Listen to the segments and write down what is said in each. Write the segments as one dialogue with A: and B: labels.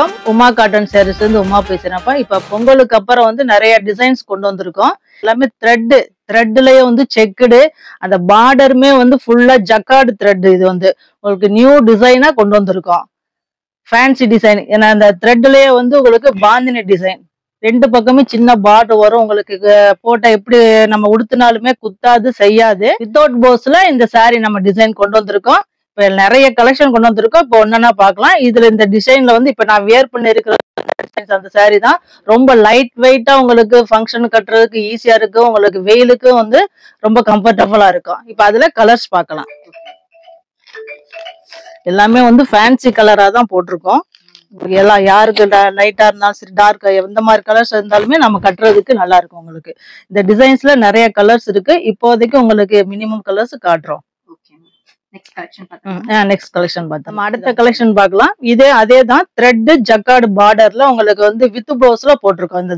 A: வணக்கம். உமா காட்டன் சாரீஸ் இருந்து உமா பேசுறேன்ப்பா. இப்ப பொங்கலுக்கு அப்புறம் வந்து நிறைய டிசைன்ஸ் கொண்டு வந்திருக்கோம். எல்லாமே த்ரெட்லயே வந்து செக்குடு, அந்த பார்டருமே வந்து ஃபுல்லா ஜக்கார்டு த்ரெட். இது வந்து உங்களுக்கு நியூ டிசைனா கொண்டு வந்திருக்கோம். Fancy design. ஏன்னா அந்த த்ரெட்லயே வந்து உங்களுக்கு பாந்தினி டிசைன். ரெண்டு பக்கமே சின்ன பார்டர் வரும். உங்களுக்கு போட்டா எப்படி நம்ம உடுத்தினாலுமே குத்தாது, செய்யாது. வித்தவுட் போஸ்ல இந்த சாரி நம்ம டிசைன் கொண்டு வந்திருக்கோம். இப்ப நிறைய கலெக்ஷன் கொண்டு வந்திருக்கோம். இப்போ ஒன்னொன்னா பார்க்கலாம். இதுல இந்த டிசைன்ல வந்து இப்ப நான் வியர் பண்ணி இருக்கிற அந்த சாரி தான். ரொம்ப லைட் வெயிட்டா உங்களுக்கு ஃபங்க்ஷன் கட்டுறதுக்கு ஈஸியா இருக்கு. உங்களுக்கு வெயிலுக்கும் வந்து ரொம்ப கம்ஃபர்டபுளா இருக்கும். இப்ப அதுல கலர்ஸ் பார்க்கலாம். எல்லாமே வந்து ஃபேன்சி கலரா தான் போட்டிருக்கோம். எல்லாம் யாருக்கு லைட்டா இருந்தாலும் சரி, டார்க் எந்த மாதிரி கலர்ஸ் இருந்தாலுமே நம்ம கட்டுறதுக்கு நல்லா இருக்கும். உங்களுக்கு இந்த டிசைன்ஸ்ல நிறைய கலர்ஸ் இருக்கு. இப்போதைக்கு உங்களுக்கு மினிமம் கலர்ஸ் காட்டுறோம். நெக்ஸ்ட் கலெக்ஷன் பார்த்தோம். அடுத்த கலெக்ஷன் பார்க்கலாம். அதே தான் த்ரெட் ஜக்கார்டு பார்டர்ல உங்களுக்கு வந்து வித் ப்ளவுஸ்ல போட்டிருக்கோம்.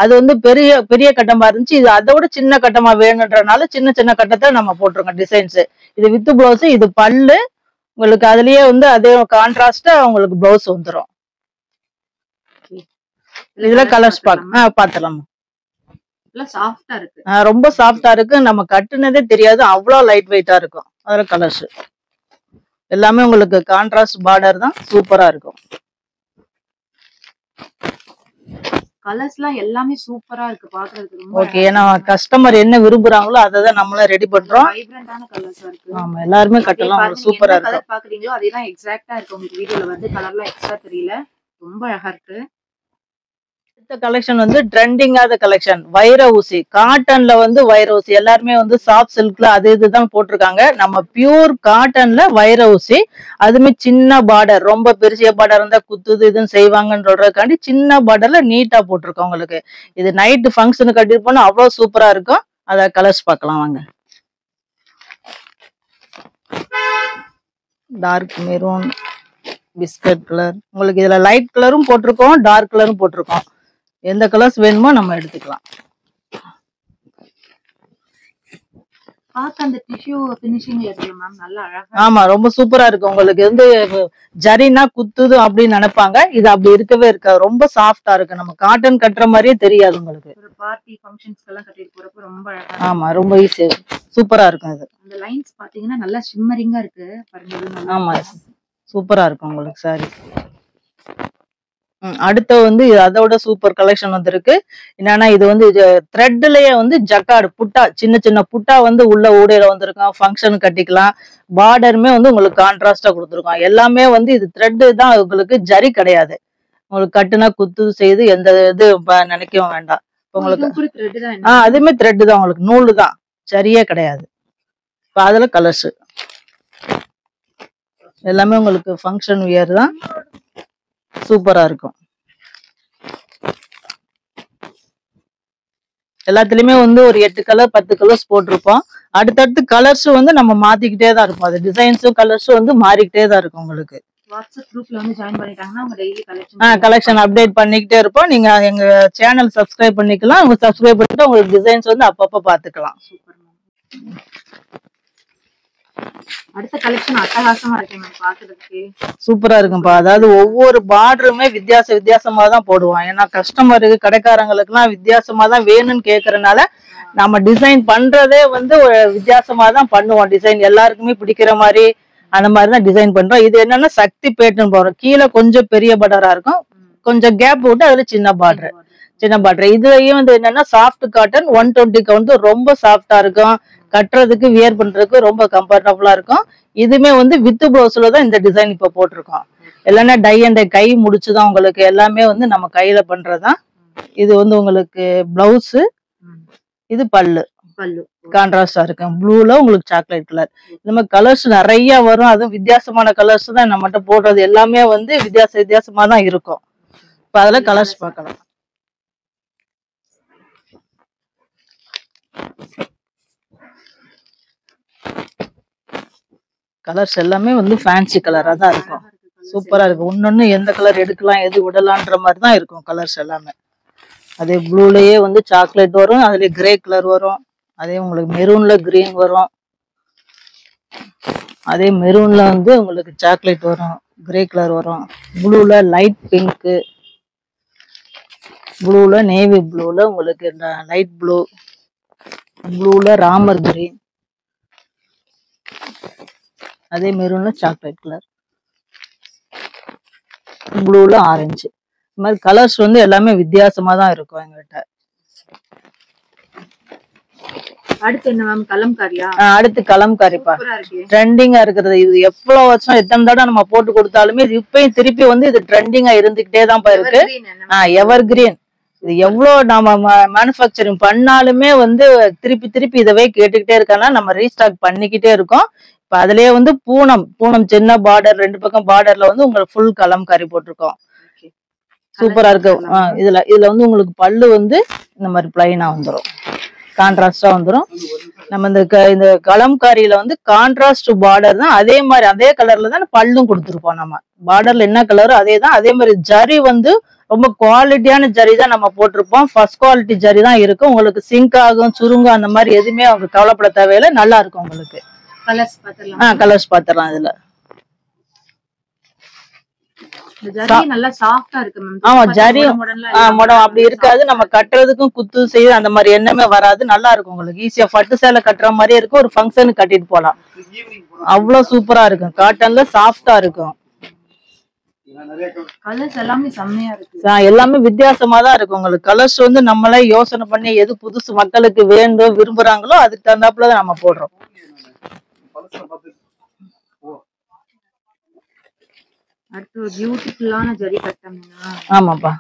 A: அது வந்து பெரிய பெரிய கட்டமா இருந்துச்சு. இது அதோட சின்ன கட்டமா வேணுன்றனால சின்ன சின்ன கட்டத்தை நம்ம போட்டிருக்கோம் டிசைன்ஸ். இது வித் ப்ளவுஸ், இது பல்லு. உங்களுக்கு அதுலயே வந்து அதே கான்ட்ராஸ்டா உங்களுக்கு ப்ளவுஸ் வந்துடும். இதுல கலர்ஸ் பாத்துலாம். ரொம்ப சாஃப்டா இருக்கு. நம்ம கட்டுனதே தெரியாது, அவ்வளவு லைட் வெயிட்டா இருக்கும். அதுல கலர்ஸ் எல்லாமே உங்களுக்கு கான்ட்ராஸ்ட் பார்டர் தான். சூப்பரா இருக்கும்.
B: கலர்ஸ்லாம் எல்லாமே சூப்பரா இருக்கு பாக்குறதுக்கு.
A: ஓகே, ஏன்னா கஸ்டமர் என்ன விரும்புறாங்களோ அதை தான் நம்மள ரெடி பண்றோம்.
B: வைப்ரண்டான கலர்ஸா இருக்கு.
A: ஆமா, எல்லாருமே கட்டலாம். சூப்பரா இருக்கு.
B: கலர் பாக்குறீங்களோ அதே தான் எக்ஸாக்ட்டா இருக்கு. உங்களுக்கு வீடியோல வந்து கலர்லாம் எக்ஸ்ட்ரா தெரியல. ரொம்ப அழகா இருக்கு.
A: இந்த கலெக்ஷன் வந்து ட்ரெண்டிங்காத கலெக்ஷன். வைர ஊசி காட்டன்ல வந்து வைர ஊசி எல்லாருமே வந்து சாஃப்ட் சில்க்ல அது இதுதான் போட்டிருக்காங்க. நம்ம பியூர் காட்டன்ல வைர ஊசி, அதுமே சின்ன பார்டர். ரொம்ப பெரிய பார்டர் இருந்தா குத்துது இதுன்னு செய்வாங்கன்றதுக்காண்டி சின்ன பார்டர்ல நீட்டா போட்டிருக்கோம். உங்களுக்கு இது நைட் ஃபங்க்ஷனுக்கு கட்டிட்டு போனா அவ்வளவு சூப்பரா இருக்கும். அத கலர்ஸ் பார்க்கலாம் வாங்க. Dark maroon, biscuit colour. உங்களுக்கு இதுல லைட் கலரும் போட்டிருக்கோம், டார்க் கலரும் போட்டிருக்கோம். எந்த கலர்ஸ் வேணுமோ நம்ம எடுத்துக்கலாம்.
B: அந்த டிஷ்யூ ஃபினிஷிங்ல இருக்கு மேம், நல்ல அழகா.
A: ஆமா, ரொம்ப சூப்பரா இருக்கு. உங்களுக்கு வந்து ஜரினா குத்துது அப்படின்னு நினைப்பாங்க. இது அப்படி இருக்கவே இருக்காது. ரொம்ப சாஃப்டா இருக்கு. நம்ம காட்டன் கட்டுற மாதிரியே தெரியாது உங்களுக்கு.
B: ஒரு பார்ட்டி ஃபங்க்ஷன்ஸ்க்கு எல்லாம் கட்டிட்டு போறப்ப ரொம்ப அழகா.
A: ஆமா, ரொம்ப ஈஸியா சூப்பரா இருக்கும். இது
B: அந்த லைன்ஸ் பாத்தீங்கன்னா நல்லா ஷிம்மரிங்கா இருக்கு பாருங்க.
A: ஆமா, சூப்பரா இருக்கும் உங்களுக்கு சாரி. அடுத்து வந்து அதோட சூப்பர் கலெக்ஷன் வந்திருக்கு. என்னன்னா இது வந்து த்ரெட்லயே வந்து ஜக்கார்டு புட்டா, சின்ன சின்ன புட்டா வந்து உள்ள ஊடையில வந்திருக்கும். ஃபங்க்ஷன் கட்டிக்கலாம். பார்டருமே வந்து உங்களுக்கு கான்ட்ராஸ்டா கொடுத்துருக்கோம். எல்லாமே வந்து இது த்ரெட் தான், உங்களுக்கு ஜரி கிடையாது. உங்களுக்கு கட்டுனா குத்து செய்து எந்த இது நினைக்கவும் வேண்டாம். உங்களுக்கு அதுமே த்ரெட் தான், உங்களுக்கு நூலு தான், சரியே கிடையாது. இப்ப அதுல கலர்ஸ் எல்லாமே உங்களுக்கு ஃபங்க்ஷன் வியர் தான். சூப்பரா இருக்கும். எல்லாத்துலயுமே வந்து ஒரு 8 கலர் 10 கலர்ஸ் போட்டிருப்போம். அடுத்தடுத்து கலர்ஸ் வந்து நம்ம மாத்திக்கிட்டே தான் இருப்போம். அது டிசைன்ஸும் கலர்ஸும் வந்து மாறிக்கிட்டே தான் இருக்கும். உங்களுக்கு
B: வாட்ஸ்அப் குரூப்ல வந்து ஜாயின் பண்ணிட்டாங்கன்னா உங்க டெய்லி
A: கலெக்ஷன் அப்டேட் பண்ணிக்கிட்டே இருப்போம். நீங்க எங்க சேனல் சப்ஸ்கிரைப் பண்ணிக்கலாம். உங்க சப்ஸ்கிரைப் பண்ணிட்டு உங்களுக்கு டிசைன்ஸ் வந்து அப்பப்ப பாத்துக்கலாம்.
B: அடுத்த கலெக்ஷன் அட்டகாசமா இருக்கு மேம் பாக்குறதுக்கு.
A: சூப்பரா இருக்கும்பா. அதாவது ஒவ்வொரு பார்டருமே வித்தியாசமா தான் போடுவோம். ஏன்னா கஸ்டமருக்கு, கடைக்காரங்களுக்கு எல்லாம் வித்தியாசமா தான் வேணும்னு கேக்குறதுனால நம்ம டிசைன் பண்றதே வந்து வித்தியாசமா தான் பண்ணுவோம். டிசைன் எல்லாருக்குமே பிடிக்கிற மாதிரி அந்த மாதிரிதான் டிசைன் பண்றோம். இது என்னன்னா சக்தி பேட்டர்ன் போறோம். கீழே கொஞ்சம் பெரிய பார்டரா இருக்கும், கொஞ்சம் கேப் விட்டு அதுல சின்ன பார்டர். இதுலயும் வந்து என்னன்னா சாஃப்ட் காட்டன் 120 கவுண்ட், ரொம்ப சாஃப்டா இருக்கும். கட்டுறதுக்கு வியர் பண்றதுக்கு ரொம்ப கம்ஃபர்டபுளா இருக்கும். இதுமே வந்து வித் ப்ளவுஸ்ல தான் இந்த டிசைன் இப்ப போட்டிருக்கோம். எல்லாமே டை அண்ட் கை முடிச்சுதான். உங்களுக்கு எல்லாமே வந்து நம்ம கையில பண்றதுதான். இது வந்து உங்களுக்கு பிளவுஸ், இது பல்லு கான்ட்ராஸ்டா இருக்கும். ப்ளூல உங்களுக்கு சாக்லேட் கலர். இந்த மாதிரி கலர்ஸ் நிறைய வரும். அதுவும் வித்தியாசமான கலர்ஸ் தான் நம்மகிட்ட போடுறது. எல்லாமே வந்து வித்தியாசமா தான் இருக்கும். இப்ப அதுல கலர்ஸ் பார்க்கலாம். கலர்ஸ் எல்லாமே வந்து ஃபேன்சி கலரா தான் இருக்கும். சூப்பரா இருக்கு. ஒன்னொன்னு எந்த கலர் எடுக்கலாம், எது விடலான்ற மாதிரி தான் இருக்கும் கலர்ஸ் எல்லாமே. அதே ப்ளூலயே வந்து சாக்லேட் வரும், அதுல கிரே கலர் வரும், அதே உங்களுக்கு மெரூன்ல கிரீன் வரும், அதே மெரூன்ல வந்து உங்களுக்கு சாக்லேட் வரும், கிரே கலர் வரும். ப்ளூல லைட் பிங்க், ப்ளூல நேவி ப்ளூல உங்களுக்கு லைட் ப்ளூ, ப்ளூல ராமர் கிரீன், அதே மெரூன்ல சாக்லேட் கலர், ப்ளூல ஆரஞ்சு. இந்த மாதிரி கலர்ஸ் வந்து எல்லாமே வித்தியாசமா தான் இருக்கும் எங்ககிட்ட.
B: அடுத்து என்ன மேம்? கலம்காரியா?
A: அடுத்து கலம்காரிப்பா. ட்ரெண்டிங்கா இருக்கிறது. இது எவ்வளவு வருஷம் எத்தனை தடவை நம்ம போட்டு கொடுத்தாலுமே இது இப்பயும் திருப்பி வந்து இது ட்ரெண்டிங்கா இருந்துகிட்டே தான் இருக்கு. எவர் கிரீன். இது எவ்வளவு நம்ம மேனுஃபேக்சரிங் பண்ணாலுமே வந்து திருப்பி திருப்பி இதவே கேட்டுக்கிட்டே இருக்காங்க. நம்ம ரீஸ்டாக் பண்ணிக்கிட்டே இருக்கோம். இப்ப அதுலயே வந்து பூனம் சின்ன பார்டர், 2 பக்கம் பார்டர்ல வந்து உங்களுக்கு ஃபுல் கலம்காரி போட்டிருக்கோம். சூப்பரா இருக்கு. இதுல வந்து உங்களுக்கு பல்லு வந்து இந்த மாதிரி பிளைனா வந்துரும், கான்ட்ராஸ்டா வந்துரும். நம்ம இந்த கலம்காரியில வந்து கான்ட்ராஸ்ட் பார்டர் தான். அதே மாதிரி அதே கலர்ல தான் பல்லும் கொடுத்துருப்போம். நம்ம பார்டர்ல என்ன கலரோ அதே தான். அதே மாதிரி ஜரி வந்து ரொம்ப குவாலிட்டியான ஜரி தான் நம்ம போட்டிருப்போம். ஃபர்ஸ்ட் குவாலிட்டி ஜரி தான் இருக்கும். உங்களுக்கு சிங்க் ஆகும், சுருங்கும் அந்த மாதிரி எதுவுமே அவங்க கவலைப்பட தேவையில்லை. நல்லா இருக்கும் உங்களுக்கு. கலர்ஸ் பாத்துடலாம். இதுல ஆமா ஜரி மொடம் அப்படி இருக்காது. நம்ம கட்டுறதுக்கும் குத்து செய்து அந்த மாதிரி எண்ணமே வராது. நல்லா இருக்கும் உங்களுக்கு. ஈஸியா பட்டு சேலை கட்டுற மாதிரியே இருக்கும். ஒரு ஃபங்க்ஷனுக்கு கட்டிட்டு போலாம். அவ்வளவு சூப்பரா இருக்கும். காட்டன்ல சாஃப்டா இருக்கும். எல்லாமே வித்தியாசமா தான் இருக்கும் உங்களுக்கு. கலர்ஸ் வந்து நம்மளே யோசனை பண்ணி எது புதுசு மக்களுக்கு வேண்டும் விரும்புறாங்களோ அதுக்கு தகுந்தாப்புலதான் நம்ம போடுறோம். ஆமாப்பா.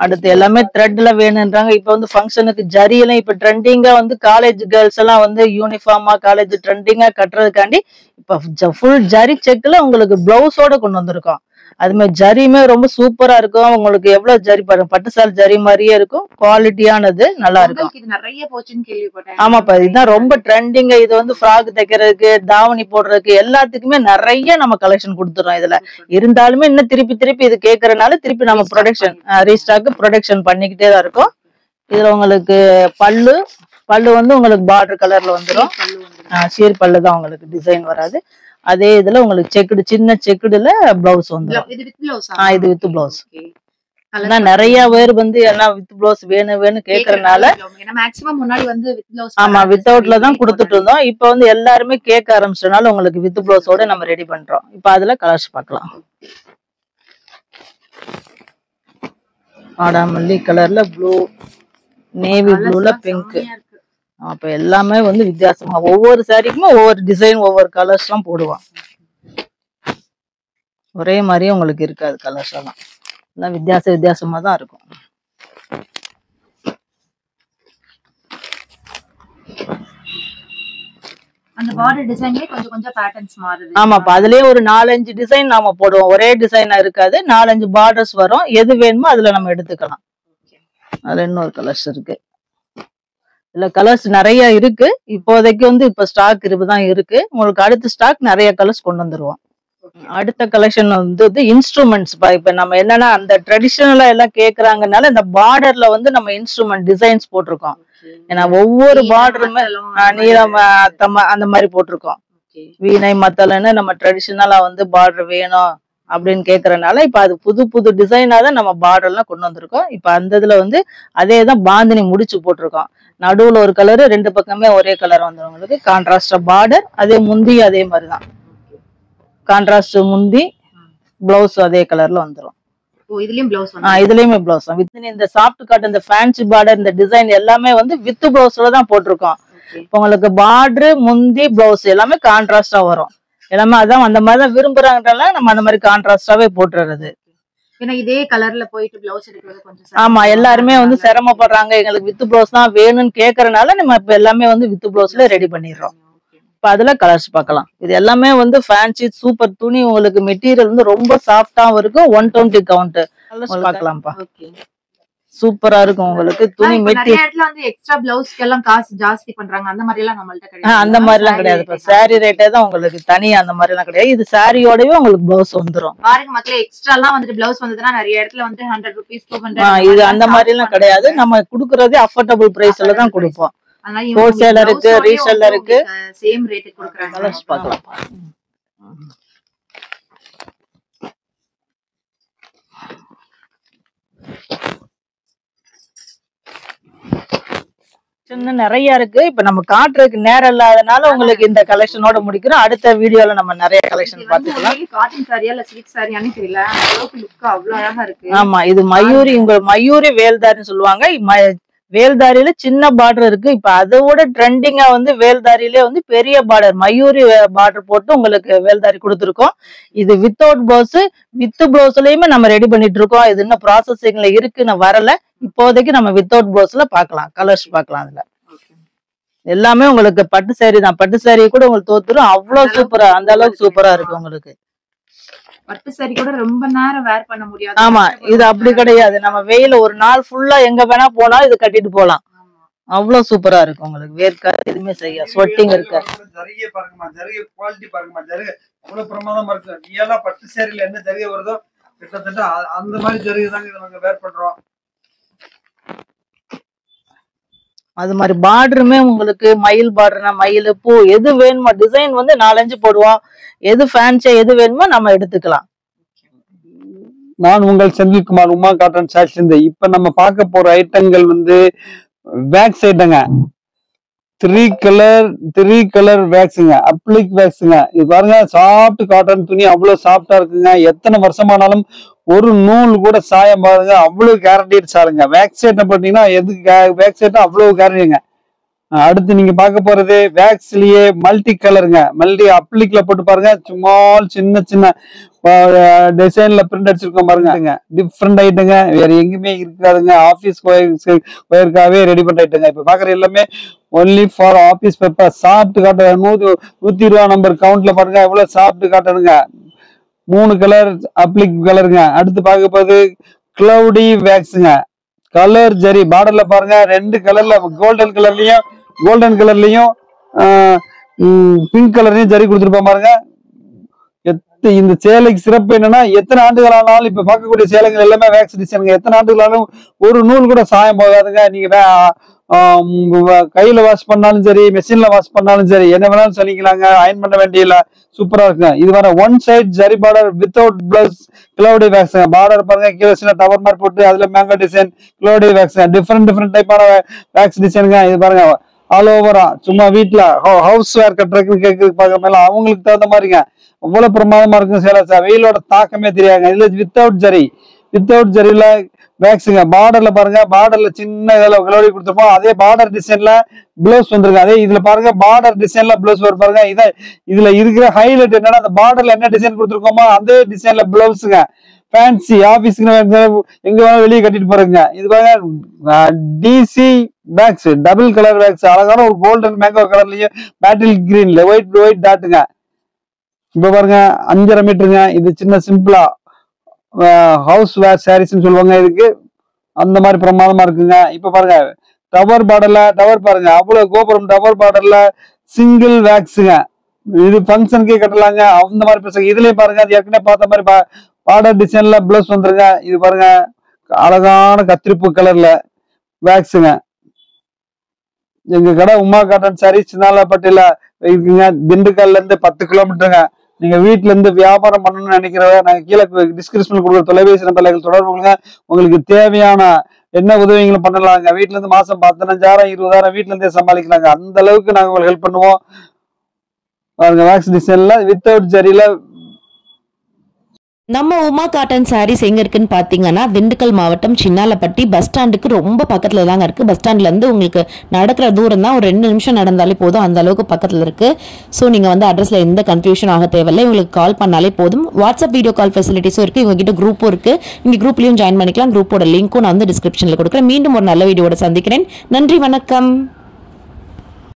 A: அடுத்து எல்லாமே த்ரெட்ல வேணும்ன்றாங்க. இப்ப வந்து ஃபங்க்ஷனுக்கு ஜரி எல்லாம் இப்ப ட்ரெண்டிங்கா வந்து காலேஜ் கேர்ள்ஸ் எல்லாம் வந்து யூனிஃபார்மா காலேஜ் ட்ரெண்டிங்கா கட்டுறதுக்காண்டி இப்ப ஃபுல் ஜரி செக்ல உங்களுக்கு பிளவுஸோட கொண்டு வந்திருக்கோம். அது மாதிரி ஜரியுமே ரொம்ப சூப்பரா இருக்கும். உங்களுக்கு எவ்வளவு ஜரி பாருங்க, பட்டுசால் ஜரி மாதிரியே இருக்கும். குவாலிட்டியானது, நல்லா இருக்கும். ஆமாப்பா, இதுதான் ரொம்ப ட்ரெண்டிங்க. இது வந்து ஃப்ராக் தைக்கிறதுக்கு, தாவணி போடுறதுக்கு எல்லாத்துக்குமே நிறைய நம்ம கலெக்ஷன் கொடுத்துறோம். இதுல இருந்தாலுமே இன்னும் திருப்பி திருப்பி இது கேட்கறதுனால திருப்பி நம்ம ப்ரொடக்ஷன் ரீஸ்டாக் ப்ரொடக்ஷன் பண்ணிக்கிட்டே தான் இருக்கும். இதுல உங்களுக்கு பல்லு வந்து உங்களுக்கு பார்டர் கலர்ல வந்துடும். சீர் பல்லு தான் உங்களுக்கு, டிசைன் வராது. அதே இதுல உங்களுக்கு செக்குடு, சின்ன செக்குடுல பிளவுஸ் வந்துடும். இது வித் பிளவுஸ். நிறைய பேர் வந்து எல்லாம் வித் பிளவுஸ் வேணும் கேக்குறதுனால ஆமா வித்தவுட்ல தான் கொடுத்துட்டு இருந்தோம். இப்ப வந்து எல்லாருமே கேட்க ஆரம்பிச்சதுனால உங்களுக்கு வித் பிளவுஸோட நம்ம ரெடி பண்றோம். இப்ப அதுல கலர்ஸ் பார்க்கலாம். ஆடாமல்லி கலர்ல ப்ளூ, நேவி ப்ளூல பிங்க். அப்ப எல்லாமே வந்து வித்தியாசமா ஒவ்வொரு சாரிக்குமே ஒவ்வொரு டிசைன் ஒவ்வொரு கலர்ஸ் எல்லாம் போடுவான். ஒரே மாதிரியே உங்களுக்கு இருக்காது. கலர்ஸ் எல்லாம் வித்தியாசமா தான் இருக்கும்.
B: அந்த பார்டர் டிசைன்லயே கொஞ்சம் பேட்டர்ன்ஸ் மாறுது.
A: ஆமாப்பா, அதுலயே ஒரு 4-5 டிசைன் நாம போடுவோம். ஒரே டிசைனா இருக்காது. 4-5 பார்டர்ஸ் வரும். எது வேணுமோ அதுல நம்ம எடுத்துக்கலாம். அதுல இன்னொரு கலர்ஸ் இருக்கு. இல்ல கலர்ஸ் நிறைய இருக்கு. இப்போதைக்கு வந்து இப்ப ஸ்டாக் தான் இருக்கு. உங்களுக்கு அடுத்த ஸ்டாக் நிறைய கலர்ஸ் கொண்டு வந்துருவோம். அடுத்த கலெக்ஷன் வந்து இன்ஸ்ட்ருமெண்ட்ஸ். இப்ப நம்ம என்னன்னா அந்த ட்ரெடிஷனலா எல்லாம் கேக்குறாங்கனால இந்த பார்டர்ல வந்து நம்ம இன்ஸ்ட்ருமெண்ட் டிசைன்ஸ் போட்டிருக்கோம். ஏன்னா ஒவ்வொரு பார்டருமே நீளம் அந்த மாதிரி போட்டிருக்கோம். வீணை மத்தலன்னு நம்ம ட்ரெடிஷனலா வந்து பார்டர் வேணும் அப்படின்னு கேக்குறதுனால இப்ப அது புது டிசைனா தான் நம்ம பார்டர்லாம் கொண்டு வந்திருக்கோம். இப்ப அந்த இதுல வந்து அதேதான் பாந்தினி முடிச்சு போட்டிருக்கோம். நடுவுல ஒரு கலரு, 2 பக்கமே ஒரே கலர் வந்துடும் உங்களுக்கு. கான்ட்ராஸ்டா பார்டர், அதே முந்தி அதே மாதிரிதான். கான்ட்ராஸ்ட் முந்தி, பிளவுஸ் அதே கலர்ல வந்துடும். இதுலயுமே பிளவுஸ் வித் இந்த சாஃப்ட் காட்டன், இந்த ஃபேன்சி பார்டர், இந்த டிசைன் எல்லாமே வந்து வித் பிளவுஸ்ல தான் போட்டிருக்கோம். உங்களுக்கு பார்டர், முந்தி, பிளவுஸ் எல்லாமே கான்ட்ராஸ்டா வரும். எல்லாமே அதான் அந்த மாதிரிதான் விரும்புறாங்கனால நம்ம அந்த மாதிரி கான்ட்ராஸ்டாவே போட்டுறது.
B: இதே கலர்ல போயிட்டு பிளவுஸ் எடுக்கிறது கொஞ்சம்
A: ஆமா, எல்லாருமே வந்து சிரமப்படுறாங்க. எங்களுக்கு வித் பிளவுஸ் தான் வேணும்னு கேக்குறதுனால நம்ம இப்ப எல்லாமே வந்து வித் பிளவுஸ்ல ரெடி பண்ணிடுறோம். இப்ப அதுல கலர்ஸ் பார்க்கலாம். இது எல்லாமே வந்து ஃபேன்சி சூப்பர் துணி. உங்களுக்கு மெட்டீரியல் வந்து ரொம்ப சாஃப்டாவும் இருக்கும். 120 கவுண்ட் கலர்ஸ் பார்க்கலாம்ப்பா. சூப்பரா இருக்கும் உங்களுக்கு. துணி மெட்டீரியல்
B: வந்து எக்ஸ்ட்ரா பிளவுஸ்க்கு எல்லாம் காசு ஜாஸ்தி பண்றாங்க. அந்த மாதிரி எல்லாம் நம்மள்ட்ட கிடையாது.
A: அந்த மாதிரி எல்லாம் கிடையாது. சாரி ரேட்டே தான் உங்களுக்கு தனியா. அந்த மாதிரி எல்லாம் கிடையாது. இது சாரியோடவே உங்களுக்கு பிளவுஸ் வந்துரும்.
B: பாருங்க மக்களே, எக்ஸ்ட்ரா எல்லாம் வந்து பிளவுஸ் வந்ததுன்னா நிறைய இடத்துல வந்து 100 rupees 200.
A: இது அந்த மாதிரி எல்லாம் கிடையாது. நம்ம குடுக்கறதே அஃபோர்டபுள் பிரைஸ்ல தான் கொடுப்போம். ஹோல்சேலருக்கு, ரீசேலருக்கு
B: சேம் ரேட் கொடுக்கறாங்க.
A: கலர்ஸ் பார்க்கலாம். இன்னும் நிறைய இருக்கு. இப்ப நம்ம காட்டுறதுக்கு நேரம் இல்லாதனால உங்களுக்கு இந்த கலெக்ஷனோட முடிக்கிறோம். அடுத்த வீடியோல நம்ம நிறைய கலெக்ஷன் பாத்துக்கலாம்.
B: காட்டன் சாரியா இல்ல சில்க் சாரியான்னு தெரியல, அந்த அளவுக்கு லுக் அவ்வளவு அழகா இருக்கு.
A: ஆமா, இது மயூரி, உங்க மயூரி வேல்தாரின்னு சொல்லுவாங்க. வேல்தாரியில சின்ன பார்டர் இருக்கு. இப்ப அதோட ட்ரெண்டிங்கா வந்து வேல்தாரியிலே வந்து பெரிய பார்டர் மயூரி பார்டர் போட்டு உங்களுக்கு வேல்தாரி கொடுத்துருக்கோம். இது வித்தவுட் பிளவுஸ், வித் பிளவுஸ்லயுமே நம்ம ரெடி பண்ணிட்டு இருக்கோம். இது இன்னும் ப்ராசஸிங்ல இருக்கு, நான் வரல. இப்போதைக்கு நம்ம வித்தவுட் பிளவுஸ்ல பாக்கலாம், கலர்ஸ் பாக்கலாம். அதுல எல்லாமே உங்களுக்கு பட்டு சாரி தான். பட்டு சாரி கூட உங்களுக்கு தோத்துரும், அவ்வளவு சூப்பரா, அந்த அளவுக்கு சூப்பரா இருக்கு உங்களுக்கு.
B: பட்டு சாரி கூட ரொம்ப நேரம் வேர் பண்ண முடியாது.
A: ஆமா, இது அப்படி கிடையாது. நம்ம வெயில ஒரு நாள் ஃபுல்லா எங்க வேணா போனா இது கட்டிட்டு போலாம். அவ்வளவு சூப்பரா இருக்கு உங்களுக்கு. வேர்க்காது, எதுவுமே செய்ய ஸ்வெட்டிங் இருக்கு.
C: ஜரிகை பாருங்கம்மா, ஜரிகை குவாலிட்டி பாருங்கம்மா. ஜரிகை அவ்வளவு பிரமாதமா இருக்கு. ரியலா பட்டு சேரில என்ன ஜரிகை வருதோ கிட்டத்தட்ட அந்த மாதிரி ஜரிகை தாங்க இதை நாங்க வேர் பண்றோம்.
A: அது மாதிரி பார்டருமே உங்களுக்கு மயில் பார்டர்னா மயில், பூ, எது வேணுமோ டிசைன் வந்து 4-5 போடுவோம். எது ஃபேன்சியா எது வேணுமோ நம்ம எடுத்துக்கலாம்.
C: நான் உங்கள் செந்தில்குமார், உமா காட்டன் சாரீஸ். இப்ப நம்ம பார்க்க போற ஐட்டங்கள் வந்து வேக்ஸ் ஐட்டங்க. 3 கலர் வேக்ஸுங்க, அப்ளிக் வேக்ஸுங்க. இது பாருங்க, சாஃப்ட் காட்டன் துணி, அவ்வளவு சாஃப்டா இருக்குங்க. எத்தனை வருஷமானாலும் ஒரு நூல் கூட சாயம் பாருங்க, அவ்வளவு கேரண்டீட் சாருங்க. வேக்ஸ் ஐட்டம் பார்த்தீங்கன்னா எதுக்கு வேக்ஸ் ஐட்டம் அவ்வளவு கேரண்டிங்க. அடுத்து நீங்க பார்க்க போறது வேக்ஸ்லயே மல்டி கலருங்க. மல்டி அப்ளிக்ல போட்டு பாருங்க, சும்மா சின்ன சின்ன டிசைன்ல பிரிண்ட் அடிச்சிருக்கோம் பாருங்க. டிஃப்ரெண்ட் ஐட்டங்க, வேற எங்குமே இருக்காதுங்க. ஆபீஸ் ஒயருக்காவே ரெடி பண்ண ஐட்டங்க. இப்ப பாக்குற எல்லாமே only for office paper. Soft cotton 120 number கவுண்ட்ல பாருங்க, எவ்வளவு சாஃப்ட் காட்டனுங்க. 3 கலர் அப்ளிக் கலருங்க. அடுத்து பார்க்க போது கிளவுடி வேக்ஸுங்க. கலர் ஜரி பார்டர்ல பாருங்க, 2 கலர்ல கோல்டன் கலர்லயும் பிங்க் கலர்லயும் ஜரி கொடுத்துருப்போம் பாருங்க. இந்த சேலைக்கு சிறப்பு என்னன்னா, எத்தனை ஆண்டுகள் ஆனாலும் இப்ப பார்க்கக்கூடிய சேலைகள் எல்லாமே வேக்ஸ் டிசைனுங்க. எத்தனை ஆண்டுகள் ஆனாலும் ஒரு நூல் கூட சாயம் போகாதுங்க. நீங்க கையில வாஷ் பண்ணாலும் சரி, மெஷின்ல வாஷ் பண்ணாலும் சரி, என்ன வேணாலும் சொல்லிக்கலாங்க. அயன் பண்ண வேண்டியல, சூப்பரா இருக்குங்க. இது வர one side zari border without blouse cloudy wax. Border பாருங்க, கீழே சின்ன டவர் மாதிரி போட்டு அதுல mango design cloudy wax. Different டைப்பான வேக்ஸ் டிசைனுங்க. இது பாருங்க, ஆல் ஓவரா சும்மா வீட்டுல ஹவுஸ் வேர் கட்டுறதுக்கு கேட்கறதுக்கு பார்க்க மேல அவங்களுக்கு தகுந்த மாதிரிங்க. அவ்வளவு பிரமாதமா இருக்கும் சேலை. வெயிலோட தாக்கமே தெரியாதுங்க. இதுல வித்தவுட் ஜரியில வேக்ஸுங்க. பார்டர்ல பாருங்க, பார்டர்ல சின்ன இதெல்லாம் கிளவுடி கொடுத்துருப்போம். அதே பார்டர் டிசைன்ல பிளவுஸ் வந்துருங்க. அதே இதுல பாருங்க, பார்டர் டிசைன்ல பிளவுஸ் வரும் பாருங்க. இதுல இருக்கிற ஹைலைட் என்னன்னா, அந்த பார்டர்ல என்ன டிசைன் கொடுத்துருக்கோமோ அதே டிசைன்ல பிளவுஸுங்க. ஃபேன்சி ஆபீஸ்க்கு எங்க வேணாலும் வெளியே கட்டிட்டு போறீங்க. இது பாருங்க, டிசி பேக்ஸ், டபுள் கலர் பேக்ஸ். அழகான ஒரு கோல்டன் மேங்கோ கலர்லயும் பேட்டில் கிரீன்ல ஒயிட் டாட்டுங்க. இப்ப பாருங்க, 5.5 மீட்டருங்க. இது சின்ன சிம்பிளா ஹவுஸ் வேர் சாரீஸ்ன்னு சொல்லுவாங்க இதுக்கு. அந்த மாதிரி பிரமாதமா இருக்குங்க. இப்ப பாருங்க, டவர் பாருங்க, அவ்வளவு கோபுரம் டவர் பார்டர்ல சிங்கிள் வேக்ஸுங்க. இது ஃபங்க்ஷனுக்கே கட்டலாங்க. அந்த மாதிரி பிரச்சனை. இதுலயும் பாருங்க, அது ஏற்கனவே பார்த்த மாதிரி பார்டர் டிசைன்ல பிளவுஸ் வந்துருங்க. இது பாருங்க, அழகான கத்திரிப்பு கலர்ல வேக்ஸுங்க. எங்க கடை உமா காட்டன் சாரீஸ் சின்னாலப்பட்டியில இருக்குங்க. திண்டுக்கல்ல இருந்து 10 கிலோமீட்டருங்க. நீங்க வீட்டுல இருந்து வியாபாரம் பண்ணணும்னு நினைக்கிறவங்க நாங்க கீழே டிஸ்கிரிப்ஷன்ல கொடுக்குற தொலைபேசி நம்பர்கள் தொடர்பு கொள்ளுங்க. உங்களுக்கு தேவையான என்ன உதவிகளும் பண்ணலாங்க. வீட்டுல இருந்து மாசம் 15,000 20,000 வீட்டுல இருந்தே சமாளிக்கலாங்க. அந்த அளவுக்கு நாங்க உங்களுக்கு ஹெல்ப் பண்ணுவோம். பாருங்க, வேக்ஸ் டிசைன்ல வித்தவுட் ஜரியில.
D: நம்ம உமா காட்டன் சாரீஸ் எங்க இருக்குன்னு பாத்தீங்கன்னா, திண்டுக்கல் மாவட்டம் சின்னாலப்பட்டி பஸ் ஸ்டாண்டுக்கு ரொம்ப பக்கத்துல தாங்க இருக்கு. பஸ் ஸ்டாண்ட்ல இருந்து உங்களுக்கு நடக்கிற தூரம் தான், ஒரு 2 நிமிஷம் நடந்தாலே போதும், அந்த அளவுக்கு பக்கத்துல இருக்கு. ஸோ நீங்க வந்து அட்ரஸ்ல எந்த கன்ஃபியூஷன் ஆக தேவையில்லை, உங்களுக்கு கால் பண்ணாலே போதும். வாட்ஸ்அப் வீடியோ கால் ஃபெசிலிட்டிஸும் இருக்கு. இவங்ககிட்ட குரூப்பும் இருக்கு. நீங்க குரூப்லயும் ஜாயின் பண்ணிக்கலாம். குரூப்போட லிங்க்கும் நான் வந்து டிஸ்கிரிப்ஷன்ல கொடுக்குறேன். மீண்டும் ஒரு நல்ல வீடியோட சந்திக்கிறேன். நன்றி, வணக்கம்.